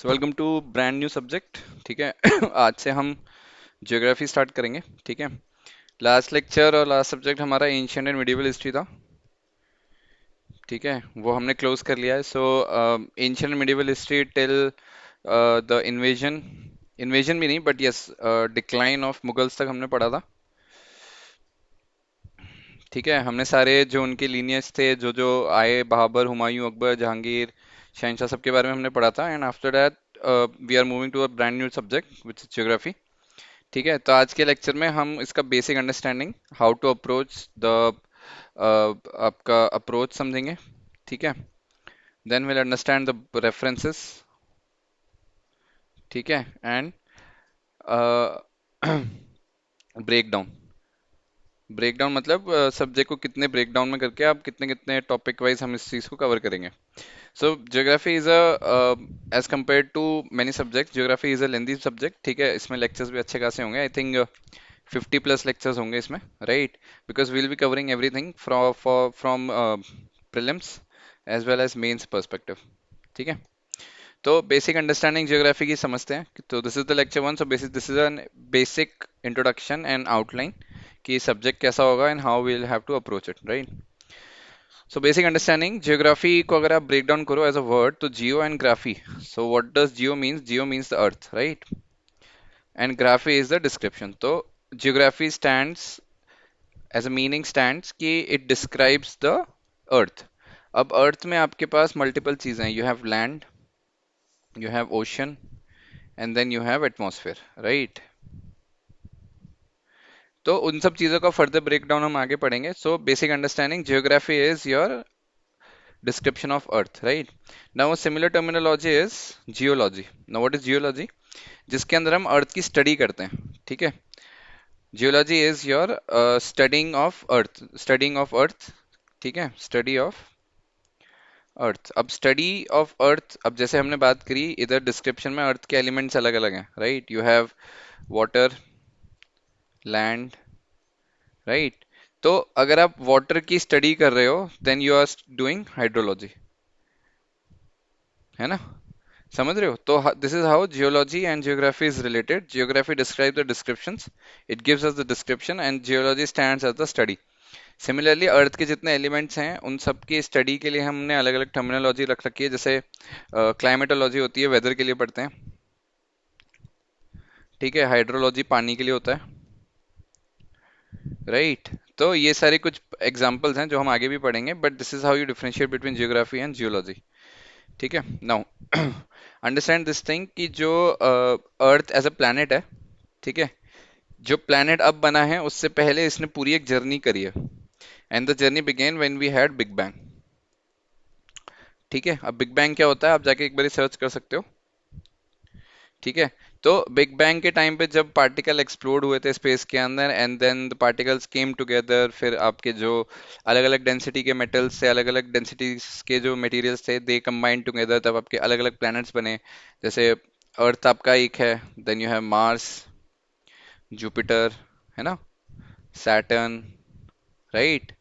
So welcome to brand new subject. ठीक है। आज से हम ज्योग्राफी स्टार्ट करेंगे। ठीक है। लास्ट लेक्चर और लास्ट सब्जेक्ट हमारा एंशियंट एंड मिडिवल हिस्ट्री था। ठीक है, वो हमने क्लोज कर लिया है। So ancient medieval history till the invasion, invasion भी नहीं but yes, decline of Mughals तक हमने पढ़ा था। ठीक है, हमने सारे जो उनके लीनियज थे, जो जो आए, बाबर, हुमायूं, अकबर, जहांगीर, शहनशाह, सबके बारे में हमने पढ़ा था। And after that we are moving to a brand new subject which is geography. ठीक है, तो आज के लेक्चर में हम इसका basic understanding, how to approach the, आपका अप्रोच समझेंगे। ठीक है। Then will understand the references. ठीक है। And break down. Break down मतलब सब्जेक्ट को कितने ब्रेक डाउन में करके आप कितने कितने टॉपिक वाइज हम इस चीज़ को कवर करेंगे। So geography is a, as compare to many subject, geography is a lengthy subject. ठीक है, इसमें लेक्चर्स भी अच्छे खासे होंगे। आई थिंक 50 प्लस लेक्चर्स होंगे इसमें, right? Because we'll be covering everything from prelims as well as mains perspective. ठीक है, तो बेसिक अंडरस्टैंडिंग ज्योग्राफी की समझते हैं। तो this is the lecture one. So basic, this is an basic introduction and outline कि सब्जेक्ट कैसा होगा and how will have to approach it, right? So basic understanding geography को अगर आप ब्रेक डाउन करो एज अ वर्ड, तो geo and graphy. So what does geo means? Geo means the earth, right? And graphy is the description. तो geography stands as a meaning stands कि it describes the earth. अब earth में आपके पास multiple चीजें हैं। You have land, you have ocean, and then you have atmosphere, right? तो उन सब चीजों का फर्दर ब्रेकडाउन हम आगे पढ़ेंगे। सो basic understanding geography is your description of earth, right? Now a similar terminology is geology. Now what is geology? जिसके अंदर हम अर्थ की स्टडी करते हैं। ठीक है, geology is your studying of earth, studying of earth. ठीक है, स्टडी ऑफ अर्थ। अब स्टडी ऑफ अर्थ, अब जैसे हमने बात करी इधर डिस्क्रिप्शन में, अर्थ के एलिमेंट्स अलग अलग हैं, right? You have water, land, right? तो अगर आप वाटर की स्टडी कर रहे हो then you are doing hydrology, है ना? समझ रहे हो? तो this is how geology and geography is related. Geography describe the descriptions, it gives us the description, and geology stands as the study. Similarly earth के जितने एलिमेंट्स हैं उन सब की स्टडी के लिए हमने अलग अलग टर्मिनोलॉजी रख रखी है। जैसे क्लाइमेटोलॉजी होती है, वेदर के लिए पढ़ते हैं। ठीक है, हाइड्रोलॉजी पानी के लिए होता है, राइट? तो ये सारे कुछ एग्जांपल्स हैं जो हम आगे भी पढ़ेंगे, but this is how you differentiate between geography and geology. ठीक है, नाउ अंडरस्टैंड दिस थिंग कि जो अर्थ एज अ प्लैनेट है, ठीक है, जो प्लैनेट अब बना है उससे पहले इसने पूरी एक जर्नी करी है। And the journey begin when we had big bang. ठीक है, अब बिग बैंग क्या होता है आप जाके एक बार सर्च कर सकते हो। ठीक है, तो बिग बैंग के टाइम पे जब पार्टिकल एक्सप्लोड हुए थे स्पेस के अंदर, and then the particles came together, फिर आपके जो अलग अलग डेंसिटी के मेटल्स से अलग अलग डेंसिटीज के जो मटेरियल्स थे दे कंबाइन टुगेदर, तब आपके अलग अलग प्लैनेट्स बने। जैसे अर्थ आपका एक है, then you have Mars, Jupiter, है ना, सैटर्न, राइट?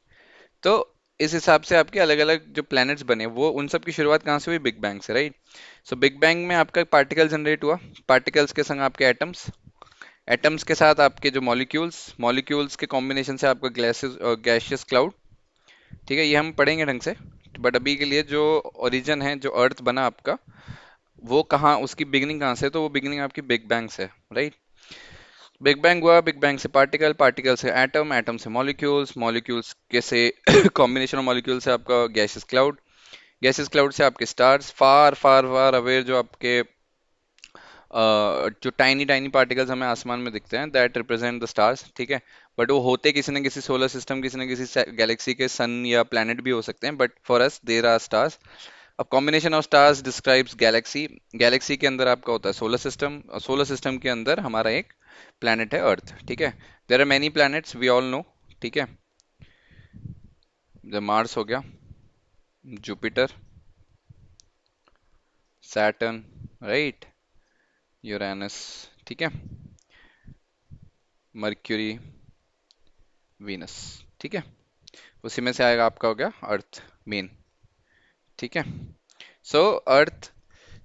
तो इस हिसाब से आपके अलग अलग जो प्लैनेट्स बने, वो उन सब की शुरुआत कहाँ से हुई? बिग बैंग से, राइट? सो बिग बैंग में आपका पार्टिकल जनरेट हुआ, पार्टिकल्स के संग आपके एटम्स, एटम्स के साथ आपके जो मॉलिक्यूल्स, मॉलिक्यूल्स के कॉम्बिनेशन से आपका गैसेस, गैशियस क्लाउड। ठीक है, ये हम पढ़ेंगे ढंग से, बट अभी के लिए जो ओरिजिन है, जो अर्थ बना आपका, वो कहाँ, उसकी बिगनिंग कहाँ से है? तो वो बिगनिंग आपकी बिग बैंग से, राइट? बिग बैंग हुआ, बिग बैंग से पार्टिकल, पार्टिकल से एटम, एटम से मॉलिक्यूल्स, मॉलिक्यूल्स के से कॉम्बिनेशन ऑफ मॉलिक्यूल से आपका गैसेस क्लाउड, गैसेस क्लाउड से आपके स्टार्स, फार फार फार अवे जो आपके जो टाइनी टाइनी पार्टिकल्स हमें आसमान में दिखते हैं, दैट रिप्रेजेंट द स्टार्स। ठीक है, बट वो होते किसी न किसी सोलर सिस्टम, किसी न किसी गैलेक्सी के सन या प्लैनेट भी हो सकते हैं, but for us there are stars. अब combination of stars describes galaxy. Galaxy के अंदर आपका होता है सोलर सिस्टम, सोलर सिस्टम के अंदर हमारा एक प्लैनेट है अर्थ। ठीक है, there are many planets we all know. ठीक है, जब मार्स हो गया, जुपिटर, सैटर्न, राइट, यूरेनस, ठीक है, मर्क्यूरी, वीनस। ठीक है, उसी में से आएगा आपका हो गया अर्थ मेन। ठीक है, सो अर्थ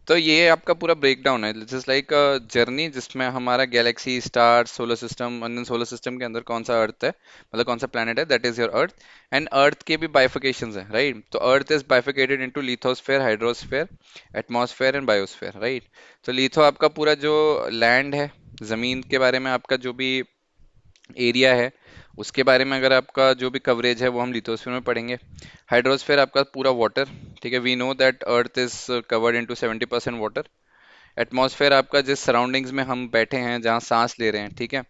तो ये आपका पूरा ब्रेकडाउन है, जस्ट लाइक जर्नी जिसमें हमारा गैलेक्सी, स्टार, सोलर सिस्टम, अन्य सोलर सिस्टम के अंदर कौन सा अर्थ है, मतलब कौन सा प्लेनेट है, that is your earth. And earth के भी बाइफिकेशंस है, राइट? तो earth is bifurcated into lithosphere, hydrosphere, atmosphere and biosphere, right? तो लिथो आपका पूरा जो लैंड है, जमीन के बारे में आपका जो भी एरिया है, उसके बारे में अगर आपका जो भी कवरेज है वो हम लिथोस्फीयर में पढ़ेंगे। हाइड्रोस्फीयर आपका पूरा वाटर, ठीक है, we know that earth is covered into 70% water. Atmosphere आपका जिस सराउंडिंग्स में हम बैठे हैं, जहाँ सांस ले रहे हैं, ठीक है।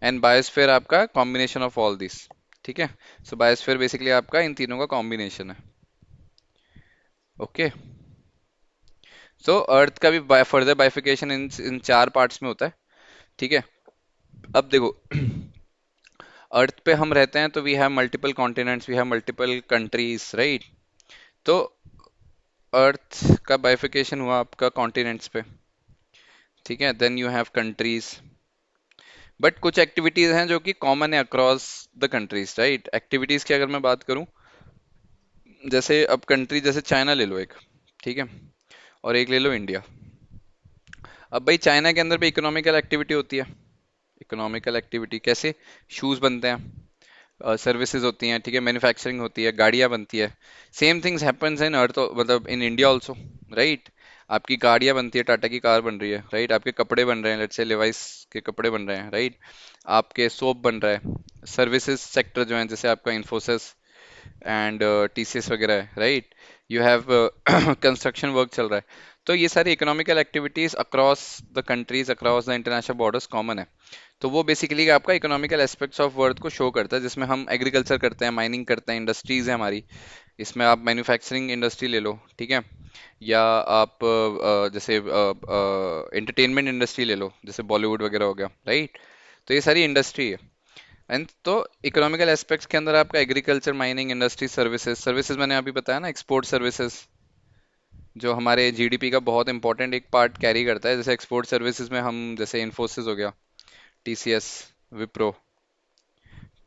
एंड बायोस्फीयर आपका कॉम्बिनेशन ऑफ ऑल दिस, ठीक है। सो बायोस्फीयर बेसिकली आपका इन तीनों का कॉम्बिनेशन है। ओके, सो अर्थ का भी फर्दर बाइफिकेशन इन चार पार्ट्स में होता है, ठीक है। अब देखो, अर्थ पे हम रहते हैं तो we have multiple continents, we have multiple countries, right? तो अर्थ का बाइफिकेशन हुआ आपका कॉन्टिनेंट्स पे, ठीक है। Then you have countries, but कुछ एक्टिविटीज हैं जो कि कॉमन है across the countries, right? Activities की अगर मैं बात करूं, जैसे अब कंट्री जैसे चाइना ले लो एक, ठीक है, और एक ले लो इंडिया। अब भाई चाइना के अंदर भी इकोनॉमिकल एक्टिविटी होती है। इकोनॉमिकल एक्टिविटी कैसे? शूज बनते हैं, सर्विसेज होती हैं, ठीक है, मैन्युफैक्चरिंग होती है, गाड़ियां बनती है। सेम थिंग्स हैपन्स इन अर्थ, मतलब इन इंडिया ऑल्सो, राइट? आपकी गाड़ियां बनती है, टाटा की कार बन रही है, राइट? आपके कपड़े बन रहे हैं, लेट्स से लेवाइस के कपड़े बन रहे हैं, राइट? आपके सोप बन रहा है। सर्विसेज सेक्टर जो है, जैसे आपका इन्फोसिस एंड टीसीएस वगैरह है, right? You have construction work चल रहा है। तो ये सारी economical activities across the countries, across the international borders common है। तो वो बेसिकली आपका इकोनॉमिकल एस्पेक्ट्स ऑफ वर्थ को शो करता है, जिसमें हम एग्रीकल्चर करते हैं, माइनिंग करते हैं, इंडस्ट्रीज है हमारी। इसमें आप मैन्युफैक्चरिंग इंडस्ट्री ले लो, ठीक है, या आप जैसे एंटरटेनमेंट इंडस्ट्री ले लो, जैसे बॉलीवुड वगैरह हो गया, राइट? तो ये सारी इंडस्ट्री है। एंड तो इकोनॉमिकल एस्पेक्ट्स के अंदर आपका agriculture, mining, industry, services. Services मैंने अभी बताया ना, एक्सपोर्ट सर्विसेज, जो हमारे जीडीपी का बहुत इंपॉर्टेंट एक पार्ट कैरी करता है। जैसे एक्सपोर्ट सर्विसेज में हम, जैसे इन्फोसिस हो गया, टीसीएस, विप्रो,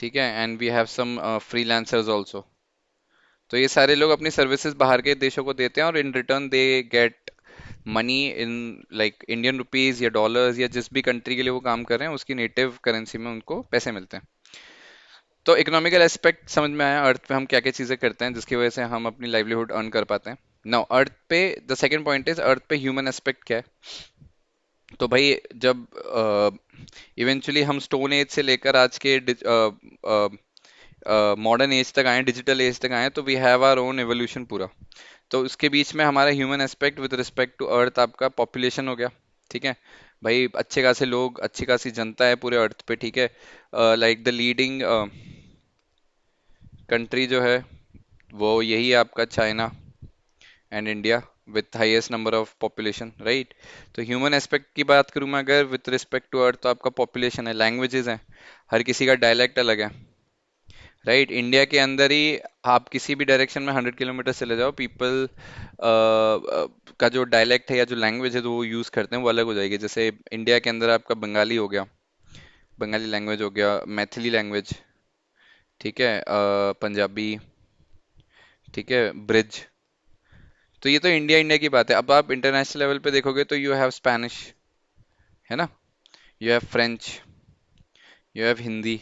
ठीक है, and we have some freelancers also. तो ये सारे लोग अपनी सर्विसेज बाहर के देशों को देते हैं, और in return they get money in like Indian rupees या डॉलर्स, या जिस भी कंट्री के लिए वो काम कर रहे हैं उसकी नेटिव करेंसी में उनको पैसे मिलते हैं। तो इकोनॉमिकल एस्पेक्ट समझ में आया, अर्थ पे हम क्या क्या चीजें करते हैं जिसकी वजह से हम अपनी लाइवलीहुड अर्न कर पाते हैं। नाउ अर्थ पे द सेकंड पॉइंट इज, अर्थ पे ह्यूमन एस्पेक्ट क्या है? तो भाई जब इवेंचुअली हम स्टोन एज से लेकर आज के मॉडर्न एज तक आए, डिजिटल एज तक आए, तो we have our own evolution पूरा। तो उसके बीच में हमारा human aspect with respect to earth आपका पॉपुलेशन हो गया, ठीक है। भाई अच्छे खासे लोग, अच्छी खासी जनता है पूरे अर्थ पे, ठीक है। लाइक द लीडिंग कंट्री जो है वो यही है आपका, China and India, with highest number of population, right? तो ह्यूमन एस्पेक्ट की बात करूं मैं अगर विथ रिस्पेक्ट टू अर्थ, तो आपका पॉपुलेशन है, लैंग्वेजेस हैं, हर किसी का डायलेक्ट अलग है, राइट? इंडिया के अंदर ही आप किसी भी डायरेक्शन में 100 किलोमीटर चले जाओ, पीपल का जो डायलेक्ट है या जो लैंग्वेज है जो वो यूज करते हैं वो अलग हो जाएगी। जैसे इंडिया के अंदर आपका बंगाली हो गया, बंगाली लैंग्वेज हो गया, मैथिली लैंग्वेज, ठीक है, पंजाबी, ठीक है, ब्रिज। तो ये तो इंडिया इंडिया की बात है। अब आप इंटरनेशनल लेवल पे देखोगे तो यू हैव स्पेनिश, है ना, you have French, you have Hindi,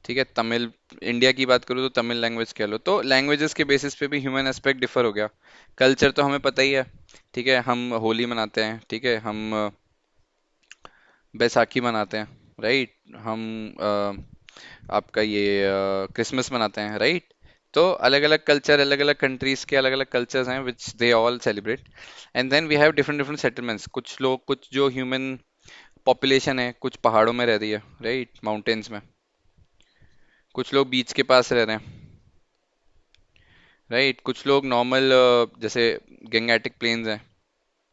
ठीक है, तमिल। इंडिया की बात करूँ तो तमिल लैंग्वेज कह लो। तो लैंग्वेजेस के बेसिस पे भी ह्यूमन एस्पेक्ट डिफर हो गया। कल्चर तो हमें पता ही है, ठीक है, हम होली मनाते हैं, ठीक है, हम बैसाखी मनाते हैं, राइट? हम आपका ये क्रिसमस मनाते हैं, राइट? तो अलग अलग कल्चर, अलग अलग कंट्रीज के अलग अलग कल्चर्स हैं which they all celebrate. And then we have different different settlements. कुछ लोग, कुछ जो ह्यूमन पॉपुलेशन है, कुछ पहाड़ों में रह रही है, राइट, माउंटेन्स में। कुछ लोग बीच के पास रह रहे हैं, राइट? कुछ लोग नॉर्मल, जैसे गंगेटिक प्लेन्स हैं,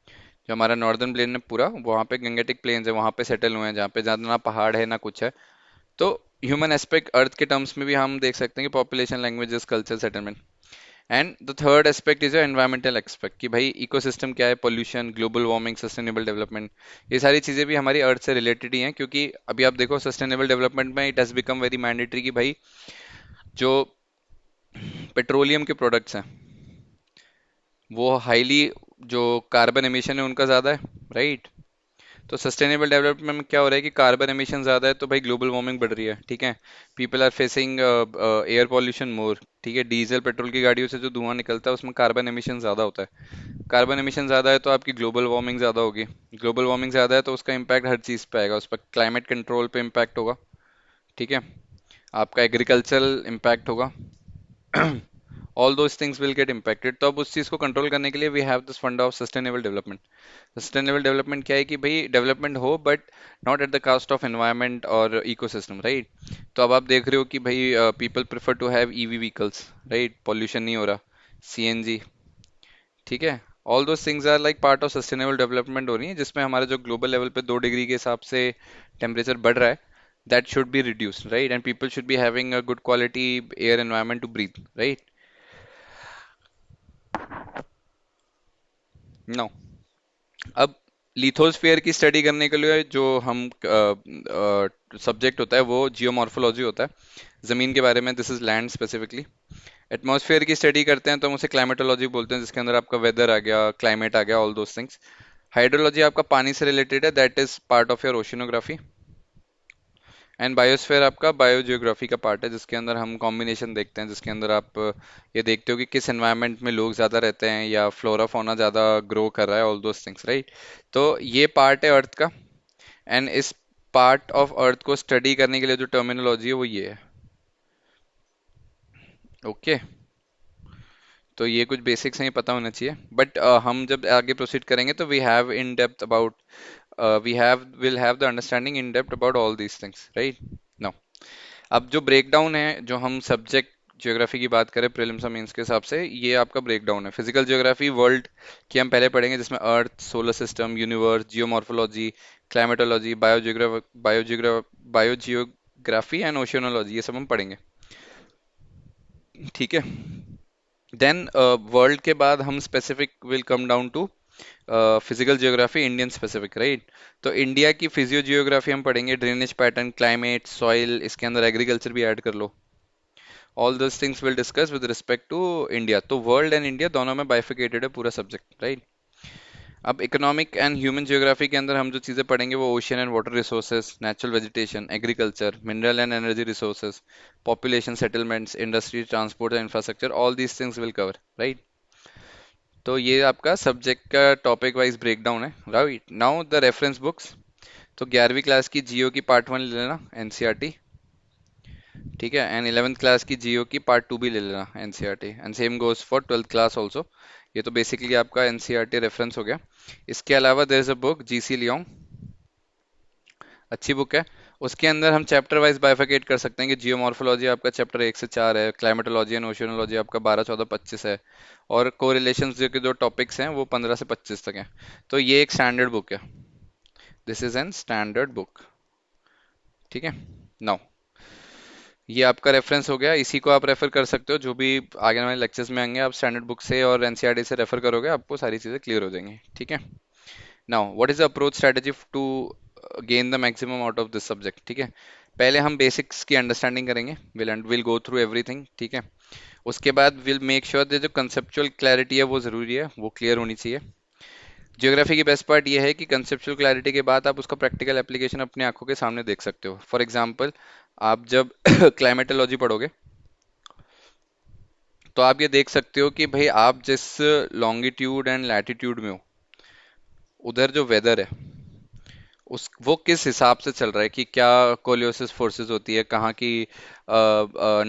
जो हमारा नॉर्दर्न प्लेन है पूरा, वहाँ पे गंगेटिक प्लेन्स है, वहाँ पे सेटल हुए हैं, जहाँ पे ज़्यादा ना पहाड़ है ना कुछ है। तो ह्यूमन एस्पेक्ट अर्थ के टर्म्स में भी हम देख सकते हैं कि population, languages, culture, settlement. And the third aspect is environmental aspect, कि भाई इकोसिस्टम क्या है, pollution, global warming, sustainable development. ये सारी चीज़ें भी हमारी अर्थ से रिलेटेड ही हैं, क्योंकि अभी आप देखो सस्टेनेबल डेवलपमेंट में it has become very mandatory कि भाई जो पेट्रोलियम के प्रोडक्ट्स हैं वो हाईली जो कार्बन एमिशन है उनका ज़्यादा है, राइट। तो सस्टेनेबल डेवलपमेंट में क्या हो रहा है कि कार्बन एमिशन ज़्यादा है तो भाई ग्लोबल वार्मिंग बढ़ रही है, ठीक है। People are facing air pollution more, ठीक है। डीजल पेट्रोल की गाड़ियों से जो धुआं निकलता है उसमें कार्बन एमिशन ज़्यादा होता है। कार्बन एमिशन ज़्यादा है तो आपकी ग्लोबल वार्मिंग ज़्यादा होगी। ग्लोबल वार्मिंग ज़्यादा है तो उसका इम्पैक्ट हर चीज़ पे आएगा, उस पर क्लाइमेट कंट्रोल पे इम्पैक्ट होगा, ठीक है। आपका एग्रीकल्चरल इम्पैक्ट होगा। All those things will get impacted. तो अब उस चीज़ को कंट्रोल करने के लिए we have this fund of sustainable development. Sustainable development क्या है कि भाई डेवलपमेंट हो but not at the cost of environment और इकोसिस्टम, राइट। तो अब आप देख रहे हो कि भाई people prefer to have EV vehicles, right, pollution नहीं हो रहा, सीएनजी, ठीक है। All those things are like part of sustainable development हो रही है, जिसमें हमारे जो ग्लोबल लेवल पे 2 डिग्री के हिसाब से टेम्परेचर बढ़ रहा है, that should be reduced, right, and people should be having a good quality air environment to breathe, right. No, अब लिथोस्फीयर की स्टडी करने के लिए जो हम सब्जेक्ट होता है वो जियोमॉर्फोलॉजी होता है, जमीन के बारे में, this is land specifically. Atmosphere की स्टडी करते हैं तो हम उसे क्लाइमेटोलॉजी बोलते हैं, जिसके अंदर आपका वेदर आ गया, क्लाइमेट आ गया, ऑल दोस थिंग्स। हाइड्रोलॉजी आपका पानी से रिलेटेड है, that is part of your oceanography. And biosphere आपका बायोजियोग्राफी का पार्ट है, जिसके अंदर हम कॉम्बिनेशन देखते हैं, जिसके अंदर आप ये देखते हो कि किस एनवायरनमेंट में लोग ज़्यादा रहते हैं या फ्लोरा फौना ज़्यादा ग्रो कर रहा है, ऑल दोस थिंग्स, राइट। तो ये पार्ट है अर्थ का। एंड इस पार्ट ऑफ अर्थ को स्टडी करने के लिए जो टर्मिनोलॉजी है वो ये है, ओके। तो ये कुछ बेसिक्स नहीं पता होना चाहिए, बट हम जब आगे प्रोसीड करेंगे तो we have in depth about we have will have the understanding in depth about all these things, right. Now, अब जो ब्रेकडाउन है, जो हम सब्जेक्ट ज्योग्राफी की बात करें प्रीलिम्स और मेंस के हिसाब से, ये आपका ब्रेकडाउन है। फिजिकल ज्योग्राफी वर्ल्ड की हम पहले पढ़ेंगे, जिसमें earth, solar system, universe, geomorphology, climatology, biogeography and oceanology, ये सब हम पढ़ेंगे, ठीक है। देन वर्ल्ड के बाद हम specific will come down to physical geography Indian specific, right. तो इंडिया की फिजियो जियोग्राफी हम पढ़ेंगे, ड्रेनेज पैटर्न, क्लाइमेट, सॉइल, इसके अंदर एग्रीकल्चर भी ऐड कर लो। All those things will discuss with respect to India. तो वर्ल्ड एंड इंडिया दोनों में बाइफिकेटेड है पूरा सब्जेक्ट, राइट। अब इकोनॉमिक एंड ह्यूमन जियोग्राफी के अंदर हम जो चीज़ें पढ़ेंगे वो ocean and water resources, natural vegetation, agriculture, mineral and energy resources, population, settlements, industry, transport and infrastructure, all these things will cover, right. तो ये आपका सब्जेक्ट का टॉपिक वाइज ब्रेकडाउन है, right. Now the reference books. तो 11वीं class की जियो की part 1 ले लेना, एनसीईआरटी, ठीक है। एंड 11th क्लास की जियो की पार्ट 2 भी ले लेना, NCERT, and same goes for 12th class also. ये तो बेसिकली आपका एनसीईआरटी रेफरेंस हो गया। इसके अलावा there is a book GC Leong, अच्छी बुक है। उसके अंदर हम चैप्टर वाइज बाइफिकेट कर सकते हैं कि जियोमॉर्फोलॉजी आपका चैप्टर 1 से 4 है, क्लाइमेटोलॉजी एंड ओशियोनोलॉजी आपका 12, 14, 25 है, और कोरिलेशंस जो के जो टॉपिक्स हैं वो 15 से 25 तक हैं। तो ये एक स्टैंडर्ड बुक है, this is N standard book, ठीक है। नाउ, ये आपका रेफरेंस हो गया, इसी को आप रेफर कर सकते हो, जो भी आगे वाले लेक्चर्स में आएंगे आप स्टैंडर्ड बुक से और एनसीईआरटी से रेफर करोगे, आपको सारी चीज़ें क्लियर हो जाएंगी, ठीक है। Now, what is the approach strategy to gain the maximum out of this subject, ठीक है। पहले हम बेसिक्स की अंडरस्टैंडिंग करेंगे, विल गो थ्रू एवरीथिंग, ठीक है। उसके बाद विल मेक श्योर दैट जो कंसेप्चुअल क्लैरिटी है वो ज़रूरी है, वो क्लियर होनी चाहिए। ज्योग्राफी की बेस्ट पार्ट ये है कि कंसेप्चुअल क्लैरिटी के बाद आप उसका प्रैक्टिकल एप्लीकेशन अपनी आंखों के सामने देख सकते हो। फॉर एग्जांपल, आप जब क्लाइमेटोलॉजी पढ़ोगे तो आप ये देख सकते हो कि भाई आप जिस लॉन्गिट्यूड एंड लैटिट्यूड में हो, उधर जो वेदर है उस वो किस हिसाब से चल रहा है, कि क्या कोलियोसिस फोर्सेस होती है, कहाँ की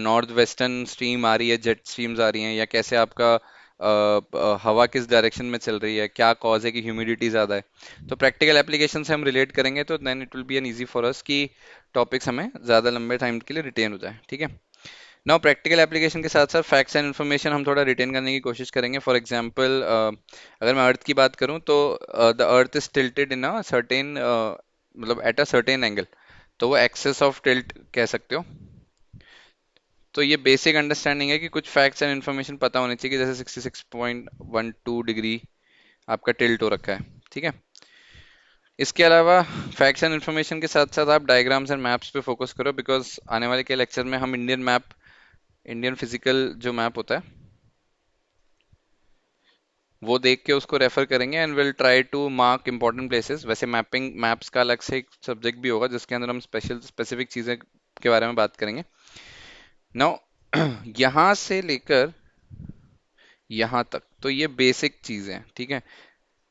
नॉर्थ वेस्टर्न स्ट्रीम आ रही है, जेट स्ट्रीम्स आ रही हैं, या कैसे आपका हवा किस डायरेक्शन में चल रही है, क्या कॉज है कि ह्यूमिडिटी ज़्यादा है। तो प्रैक्टिकल एप्लीकेशन से हम रिलेट करेंगे तो then it will be an easy for us कि टॉपिक्स हमें ज़्यादा लंबे टाइम के लिए रिटेन हो जाए, ठीक है। नाउ, प्रैक्टिकल एप्लीकेशन के साथ साथ फैक्ट्स एंड इन्फॉर्मेशन हम थोड़ा रिटेन करने की कोशिश करेंगे। फॉर एग्जांपल, अगर मैं अर्थ की बात करूं तो the earth is tilted in a certain, मतलब एट अ सर्टेन एंगल, तो वो एक्सेस ऑफ टिल्ट कह सकते हो। तो ये बेसिक अंडरस्टैंडिंग है कि कुछ फैक्ट्स एंड इन्फॉर्मेशन पता होनी चाहिए, कि जैसे 66.12 डिग्री आपका टिल्ट हो रखा है, ठीक है। इसके अलावा फैक्ट्स एंड इन्फॉर्मेशन के साथ साथ आप डायग्राम्स एंड मैप्स पे फोकस करो, बिकॉज आने वाले के लेक्चर में हम इंडियन फिजिकल जो मैप होता है वो देख के उसको रेफर करेंगे and will try to mark important places. वैसे मैपिंग मैप्स का अलग से एक सब्जेक्ट भी होगा जिसके अंदर हम स्पेसिफिक चीज़ें के बारे में बात करेंगे। नाउ यहाँ से लेकर यहाँ तक तो ये बेसिक चीज़ें हैं, ठीक है।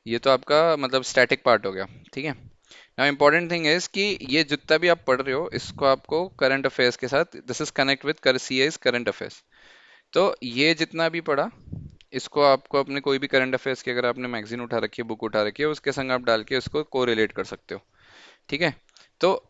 ये तो आपका मतलब स्टैटिक पार्ट हो गया, ठीक है। नाउ इंपॉर्टेंट थिंग इज कि ये जितना भी आप पढ़ रहे हो इसको आपको करंट अफेयर्स के साथ, दिस इज कनेक्ट विद कर सी इज करंट अफेयर्स। तो ये जितना भी पढ़ा इसको आपको अपने कोई भी करंट अफेयर्स की, अगर आपने मैगजीन उठा रखी है, बुक उठा रखी है, उसके संग आप डाल के उसको कोरिलेट कर सकते हो, ठीक है। तो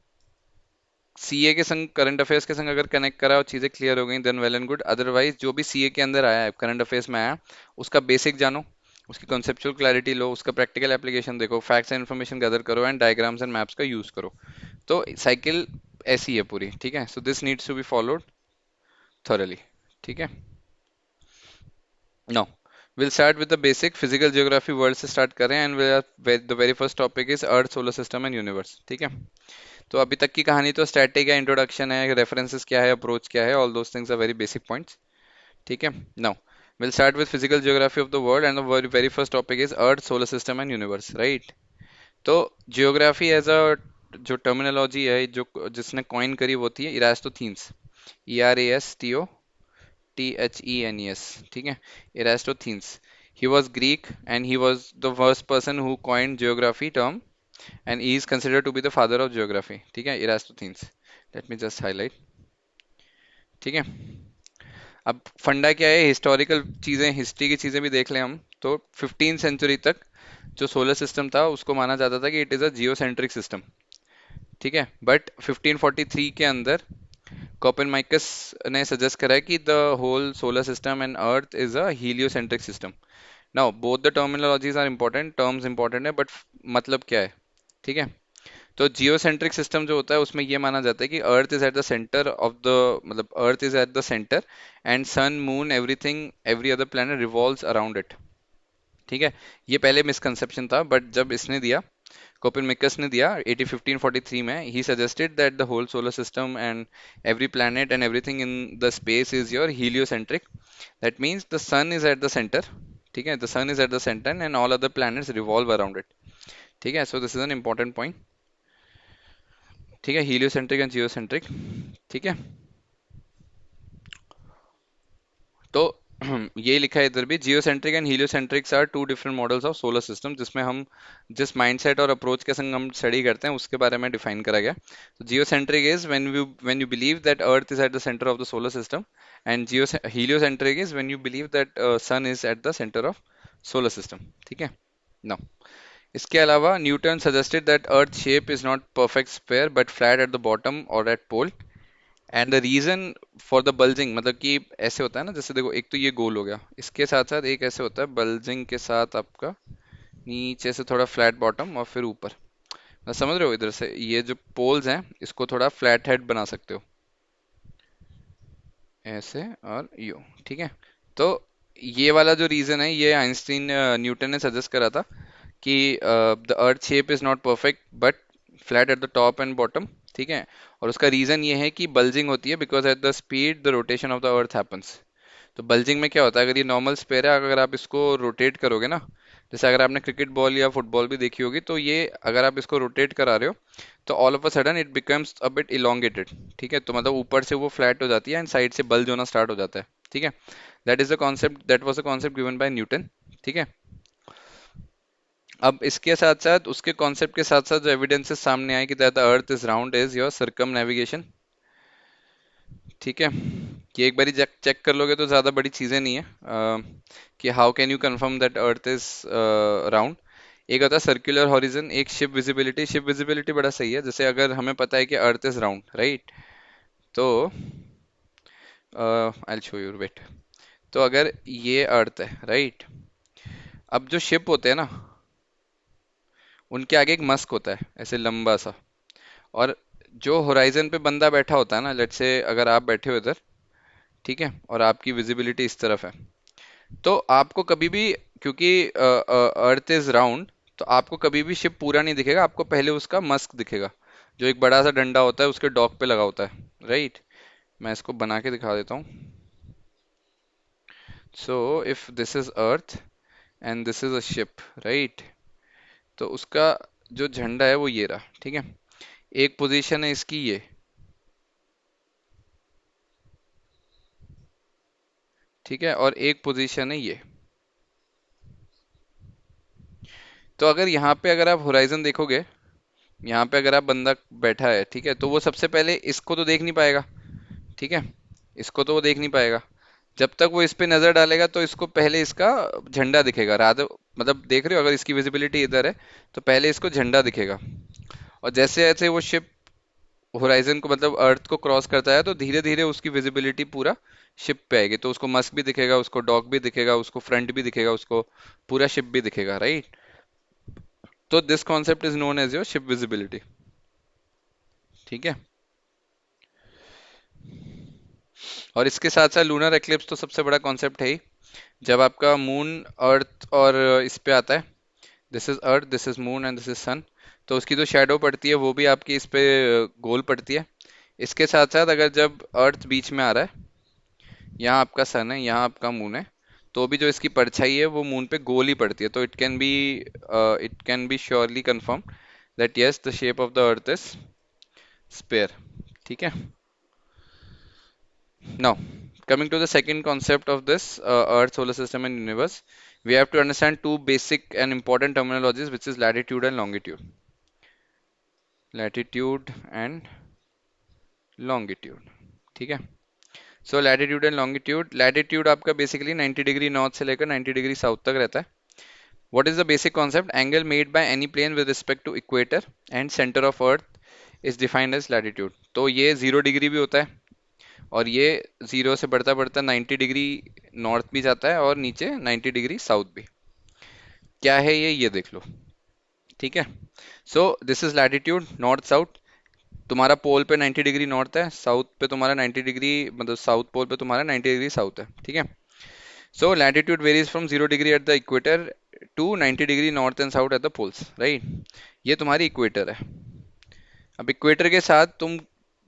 सीए के संग करंट अफेयर्स के संग अगर कनेक्ट करा और चीज़ें क्लियर हो गई then well and good. Otherwise जो भी सीए के अंदर आया है, करंट अफेयर्स में आया, उसका बेसिक जानो, उसकी कॉन्सेप्चुअल क्लैरिटी लो, उसका प्रैक्टिकल एप्लीकेशन देखो, फैक्ट्स एंड इन्फॉर्मेशन गैदर करो एंड डायग्राम्स एंड मैप्स का यूज करो। तो साइकिल ऐसी है पूरी, ठीक है। So this needs to be followed thoroughly, ठीक है। No will start with the basic physical geography, world से स्टार्ट करें and the very first topic is earth, solar system and universe, ठीक है। तो अभी तक की कहानी तो स्टैटिक है, इंट्रोडक्शन है, रेफरेंसेस क्या है, अप्रोच क्या है, all those things are very basic points, ठीक है। Now will start with physical geography of the world and the very first topic is earth, solar system and universe, right. तो geography as a जो terminology है जो जिसने coin करी वो थी इरास्टोथीन्स, ERASTOTHENES, ठीक है, Eratosthenes. He was Greek and he was the first person who coined geography term and he is considered to be the father of geography, ठीक है, Eratosthenes. Let me just highlight, ठीक है। अब फंडा क्या है, हिस्टोरिकल चीजें, हिस्ट्री की चीजें भी देख लें हम तो 15 सेंचुरी तक जो सोलर सिस्टम था उसको माना जाता था कि it is a geocentric system, ठीक है। बट 1543 के अंदर कोपेरनिकस ने सजेस्ट करा है कि the whole solar system and earth is a heliocentric system. Now both the terminologies are important, terms important है, बट मतलब क्या है, ठीक है। तो जियोसेंट्रिक सिस्टम जो होता है उसमें ये माना जाता है कि earth is at the centre of the, मतलब earth is at the centre and sun moon everything every other planet revolves around it, ठीक है। ये पहले मिसकंसेप्शन था बट जब इसने दिया, कोपेरनिकस ने दिया 80 1543 में, he suggested that the whole solar system and every planet and everything in the space is your heliocentric. That means the sun is at the centre, ठीक है, the sun is at the centre and all other planets revolve around it, ठीक है। So this is an important point, ठीक है, heliocentric and geocentric, ठीक है। तो ये लिखा है इधर भी, geocentric and heliocentrics are two different models of solar system, जिसमें हम जिस माइंडसेट और अप्रोच के संग हम स्टडी करते हैं उसके बारे में डिफाइन करा गया। तो geocentric is when you believe that earth is at the centre of the solar system and geo heliocentric is when you believe that sun is at the centre of solar system, ठीक है। Now इसके अलावा Newton suggested that earth shape is not perfect square but flat at the bottom और at pole and the reason for the bulging, मतलब कि ऐसे होता है ना, जैसे देखो एक तो ये गोल हो गया, इसके साथ साथ एक ऐसे होता है बल्जिंग के साथ आपका नीचे से थोड़ा फ्लैट बॉटम और फिर ऊपर, मतलब समझ रहे हो, इधर से ये जो पोल्स हैं इसको थोड़ा फ्लैट हेड बना सकते हो, ऐसे और यू, ठीक है। तो ये वाला जो रीजन है ये आइंस्टीन न्यूटन ने सजेस्ट करा था कि the earth shape is not perfect but flat at the top and bottom, ठीक है। और उसका रीजन ये है कि बल्जिंग होती है because at the speed the rotation of the earth happens. तो बल्जिंग में क्या होता है, अगर ये नॉर्मल स्पेयर है, अगर आप इसको रोटेट करोगे ना, जैसे अगर आपने क्रिकेट बॉल या फुटबॉल भी देखी होगी, तो ये अगर आप इसको रोटेट करा रहे हो तो all of a sudden it becomes a bit elongated, ठीक है। तो मतलब ऊपर से वो फ्लैट हो जाती है एंड साइड से बल्ज होना स्टार्ट हो जाता है, ठीक है। That is the concept, that was the concept given by Newton, ठीक है। अब इसके साथ साथ उसके कॉन्सेप्ट के साथ साथ जो एविडेंसेस सामने आए कि that the earth is round is your circum navigation, ठीक है। कि एक बारी चेक कर लोगे तो ज़्यादा बड़ी चीज़ें नहीं है, कि how can you confirm that earth is round. एक होता है सर्कुलर हॉरिजन, एक शिप विजिबिलिटी। शिप विजिबिलिटी बड़ा सही है, जैसे अगर हमें पता है कि अर्थ इज राउंड, राइट, तो आई शो यू, वेट। तो अगर ये अर्थ है, राइट, अब जो शिप होते हैं ना उनके आगे एक मस्क होता है ऐसे लंबा सा, और जो होराइजन पे बंदा बैठा होता है ना, लेट्स से अगर आप बैठे हो इधर, ठीक है, और आपकी विजिबिलिटी इस तरफ है, तो आपको कभी भी, क्योंकि अर्थ इज राउंड, तो आपको कभी भी शिप पूरा नहीं दिखेगा, आपको पहले उसका मस्क दिखेगा जो एक बड़ा सा डंडा होता है उसके डॉक पे लगा होता है, राइट। मैं इसको बना के दिखा देता हूँ। So if this is earth and this is a ship, right. तो उसका जो झंडा है वो ये रहा, ठीक है। एक पोजीशन है इसकी ये, ठीक है, और एक पोजीशन है ये। तो अगर यहाँ पे अगर आप होराइजन देखोगे, यहाँ पे अगर आप बंदा बैठा है, ठीक है, तो वो सबसे पहले इसको तो देख नहीं पाएगा, ठीक है, इसको तो वो देख नहीं पाएगा। जब तक वो इस पे नजर डालेगा तो इसको पहले इसका झंडा दिखेगा, राधे, मतलब देख रहे हो, अगर इसकी विजिबिलिटी इधर है तो पहले इसको झंडा दिखेगा। और जैसे जैसे वो शिप होराइजन को, मतलब अर्थ को क्रॉस करता है, तो धीरे धीरे उसकी विजिबिलिटी पूरा शिप पे आएगी, तो उसको मस्क भी दिखेगा, उसको डॉक भी दिखेगा, उसको फ्रंट भी दिखेगा, उसको पूरा शिप भी दिखेगा, राइट। तो this concept is known as your ship visibility, ठीक है। और इसके साथ साथ लूनर एक्लिप्स तो सबसे बड़ा कॉन्सेप्ट है ही, जब आपका मून अर्थ और इस पे आता है, this is earth, this is moon and this is sun, तो उसकी जो शेडो पड़ती है वो भी आपकी इस पे गोल पड़ती है। इसके साथ साथ अगर जब अर्थ बीच में आ रहा है, यहाँ आपका सन है, यहाँ आपका मून है, तो भी जो इसकी परछाई है वो मून पे गोल ही पड़ती है। तो it can be surely confirm that yes the shape of the earth is sphere, ठीक है। Now, coming to the second concept of this Earth, solar system, and universe, we have to understand two basic and important terminologies, which is latitude and longitude. Latitude and longitude, ठीक है। So latitude and longitude, latitude आपका basically 90 degree north से लेकर 90 degree south तक रहता है। What is the basic concept? Angle made by any plane with respect to equator and centre of earth is defined as latitude. तो ये 0 degree भी होता है, और ये जीरो से बढ़ता बढ़ता 90 डिग्री नॉर्थ भी जाता है, और नीचे 90 डिग्री साउथ भी। क्या है ये देख लो, ठीक है। So this is latitude, north south. तुम्हारा पोल पे 90 डिग्री नॉर्थ है, साउथ पे तुम्हारा 90 डिग्री, मतलब साउथ पोल पे तुम्हारा 90 डिग्री साउथ है, ठीक है। So latitude varies from 0 degree at the equator to 90 degree north and south at the poles, right. ये तुम्हारी इक्वेटर है। अब इक्वेटर के साथ तुम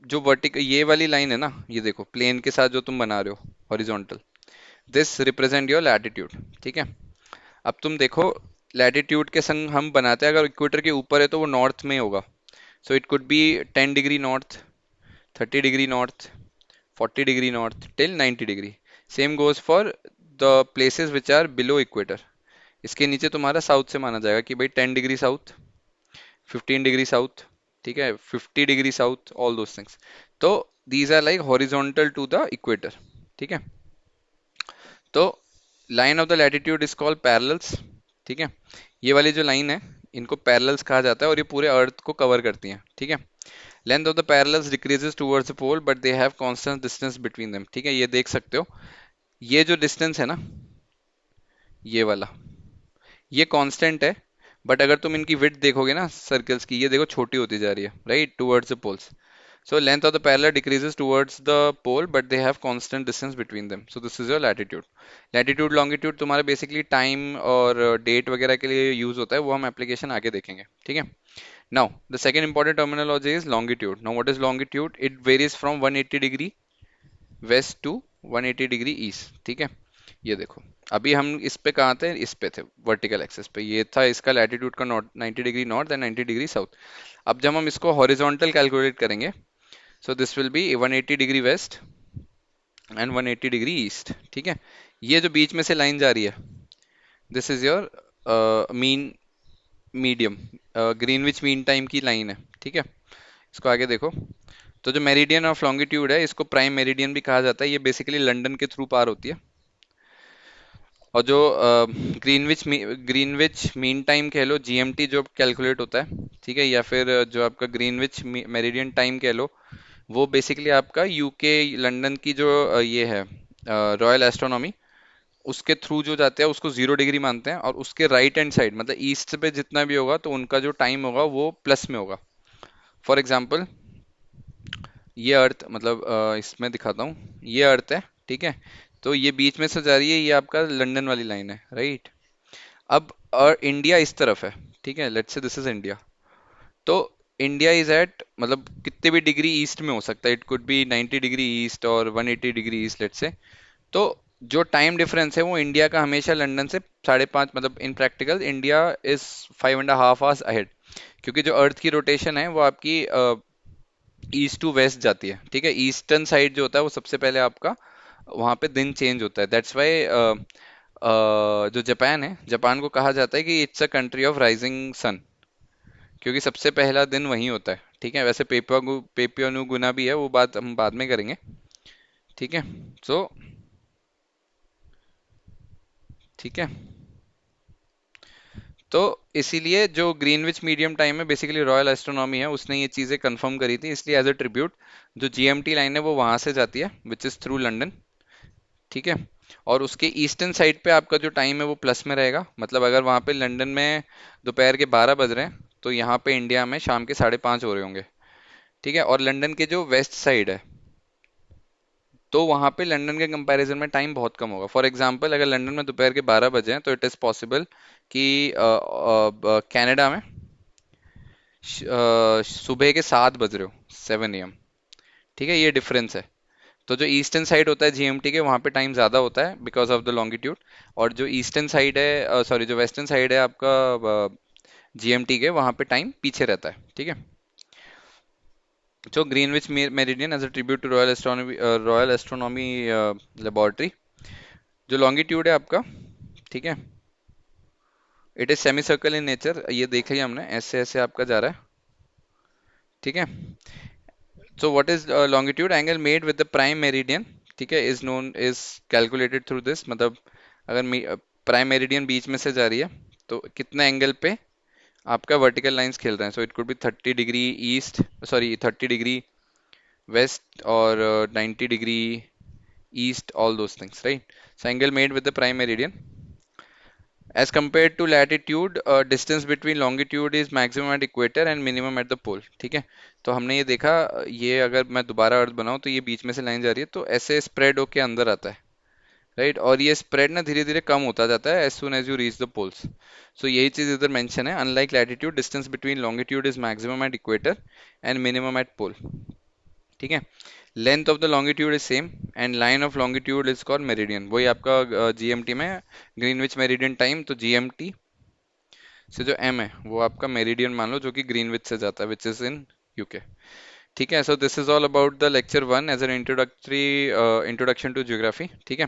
जो वर्टिकल ये वाली लाइन है ना, ये देखो प्लेन के साथ जो तुम बना रहे हो horizontal, this represent your latitude, ठीक है। अब तुम देखो, लैटिट्यूड के संग हम बनाते हैं, अगर इक्वेटर के ऊपर है तो वो नॉर्थ में होगा। So it could be 10 degree north, 30 degree north, 40 degree north till 90 degree. Same goes for the places which are below equator. इसके नीचे तुम्हारा साउथ से माना जाएगा कि भाई 10 डिग्री साउथ, 15 डिग्री साउथ, ठीक है, 50 degree south, all those things. तो these are like horizontal to the equator, ठीक है। तो line of the latitude is called parallels, ठीक है। ये वाली जो लाइन है, इनको पैरेलल्स कहा जाता है, और ये पूरे अर्थ को कवर करती हैं, ठीक है। Length of the parallels decreases towards the pole but they have constant distance between them, ठीक है। ये देख सकते हो, ये जो डिस्टेंस है ना, ये वाला, ये कांस्टेंट है। बट अगर तुम इनकी विड्थ देखोगे ना सर्कल्स की, ये देखो छोटी होती जा रही है, right, towards the poles. So length of the parallel decreases towards the pole, but they have constant distance between them. So this is your latitude. Latitude, longitude तुम्हारा basically time और date वगैरह के लिए use होता है, वो हम application आगे देखेंगे, ठीक है। Now the second important terminology is longitude. Now what is longitude? It varies from 180 degree west to 180 degree east, ठीक है। ये देखो, अभी हम इस पे कहाँ थे? इस पे थे, वर्टिकल एक्सिस पे। ये था इसका लैटिट्यूड का north, 90 degree north and 90 degree south. अब जब हम इसको हॉरिजॉन्टल कैलकुलेट करेंगे, so this will be 180 degree west and 180 degree east, ठीक है। ये जो बीच में से लाइन जा रही है, this is your mean, medium, Greenwich mean time की लाइन है, ठीक है। इसको आगे देखो, तो जो मेरिडियन ऑफ लॉन्गिट्यूड है, इसको प्राइम मेरिडियन भी कहा जाता है। ये बेसिकली लंदन के थ्रू पार होती है। और जो ग्रीनविच मीन टाइम कह लो, जीएमटी जो कैलकुलेट होता है, ठीक है, या फिर जो आपका ग्रीनविच मेरिडियन टाइम कह लो, वो बेसिकली आपका यूके लंदन की जो ये है रॉयल एस्ट्रोनॉमी, उसके थ्रू जो जाते हैं उसको 0 डिग्री मानते हैं, और उसके राइट हैंड साइड मतलब ईस्ट पे जितना भी होगा तो उनका जो टाइम होगा वो प्लस में होगा। फॉर एग्जाम्पल, ये अर्थ, मतलब इसमें दिखाता हूँ, ये अर्थ है, ठीक है। तो ये बीच में से जा रही है, ये आपका लंदन वाली लाइन है, राइट। अब और इंडिया इस तरफ है, ठीक है, let's say this is India. तो इंडिया इज एट, मतलब कितने भी डिग्री ईस्ट में हो सकता है, it could B 90 degree east और 180 डिग्री ईस्ट, लेट्स से। तो जो टाइम डिफरेंस है वो इंडिया का हमेशा लंदन से 5.5, मतलब इन practical India is 5.5 hours ahead, क्योंकि जो अर्थ की रोटेशन है वो आपकी ईस्ट टू वेस्ट जाती है, ठीक है। ईस्टर्न साइड जो होता है वो सबसे पहले आपका वहां पे दिन चेंज होता है। दैट्स वाई जो जापान है, जापान को कहा जाता है कि it's a country of rising sun, क्योंकि सबसे पहला दिन वहीं होता है, ठीक है। वैसे पेपिया गुना भी है, वो बात हम बाद में करेंगे, ठीक है। सो ठीक है, तो इसीलिए जो ग्रीनविच मीडियम टाइम है, बेसिकली रॉयल एस्ट्रोनॉमी है, उसने ये चीजें कंफर्म करी थी, इसलिए एज अ ट्रिब्यूट जो जीएमटी लाइन है वो वहां से जाती है, विच इज थ्रू लंदन, ठीक है। और उसके ईस्टर्न साइड पे आपका जो टाइम है वो प्लस में रहेगा, मतलब अगर वहां पे लंदन में दोपहर के 12 बज रहे हैं, तो यहाँ पे इंडिया में शाम के 5:30 हो रहे होंगे, ठीक है। और लंदन के जो वेस्ट साइड है, तो वहां पे लंदन के कंपैरिजन में टाइम बहुत कम होगा। फॉर एग्जांपल, अगर लंदन में दोपहर के 12 बजे हैं, तो इट इज पॉसिबल कि कनाडा में सुबह के 7 बज रहे हो, 7 AM, ठीक है। ये डिफरेंस है। तो जो ईस्टर्न साइड होता है जीएमटी के, वहाँ पे टाइम ज़्यादा होता है बिकॉज ऑफ द लॉन्गिट्यूड, और जो ईस्टर्न साइड है, सॉरी, जो वेस्टर्न साइड है आपका जीएमटी के, वहाँ पे टाइम पीछे रहता है, ठीक है। जो Greenwich meridian as a tribute to royal astronomy laboratory, जो लॉन्गिट्यूड है आपका, ठीक है, it is semi circle in nature, ये देखा ही हमने, ऐसे ऐसे आपका जा रहा है, ठीक है। So what is longitude angle made with the prime meridian, ठीक है, is known is calculated through this, मतलब अगर प्राइम मेरिडियन बीच में से जा रही है, तो कितने एंगल पे आपका वर्टिकल लाइंस खेल रहे हैं। सो it could B 30 degree east, sorry 30 degree west, और 90 degree east, all those things, right. So angle made with the prime meridian as compared to latitude, distance between longitude is maximum at equator and minimum at the pole, ठीक है। तो हमने ये देखा, ये अगर मैं दोबारा अर्थ बनाऊं, तो ये बीच में से लाइन जा रही है, तो ऐसे स्प्रेड होके अंदर आता है, राइट। और ये स्प्रेड ना धीरे धीरे कम होता जाता है as soon as you reach the poles. So यही चीज इधर मेंशन है, unlike latitude distance between longitude is maximum at equator and minimum at pole, ठीक है। Length of the longitude is same and line of longitude is called meridian, वही आपका GMT में Greenwich meridian time, तो GMT से जो M है वो आपका मेरिडियन मान लो, जो कि ग्रीनविच से जाता है, विच इज इन यूके, ठीक है। So this is all about the lecture 1 as an introductory introduction to geography, ठीक है।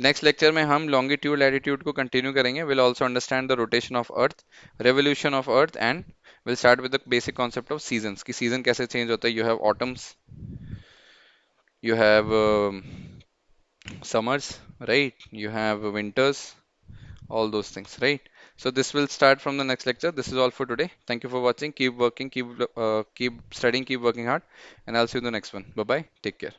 नेक्स्ट लेक्चर में हम लॉन्गिट्यूड लैटिट्यूड को कंटिन्यू करेंगे, will also understand the rotation of earth, revolution of earth, and will start with the basic concept of seasons, की season कैसे change होता है। You have autumns, you have summers, right, you have winters, all those things, right. So this will start from the next lecture. This is all for today. Thank you for watching. Keep working, keep studying, keep working hard, and I'll see you in the next one. Bye bye, take care.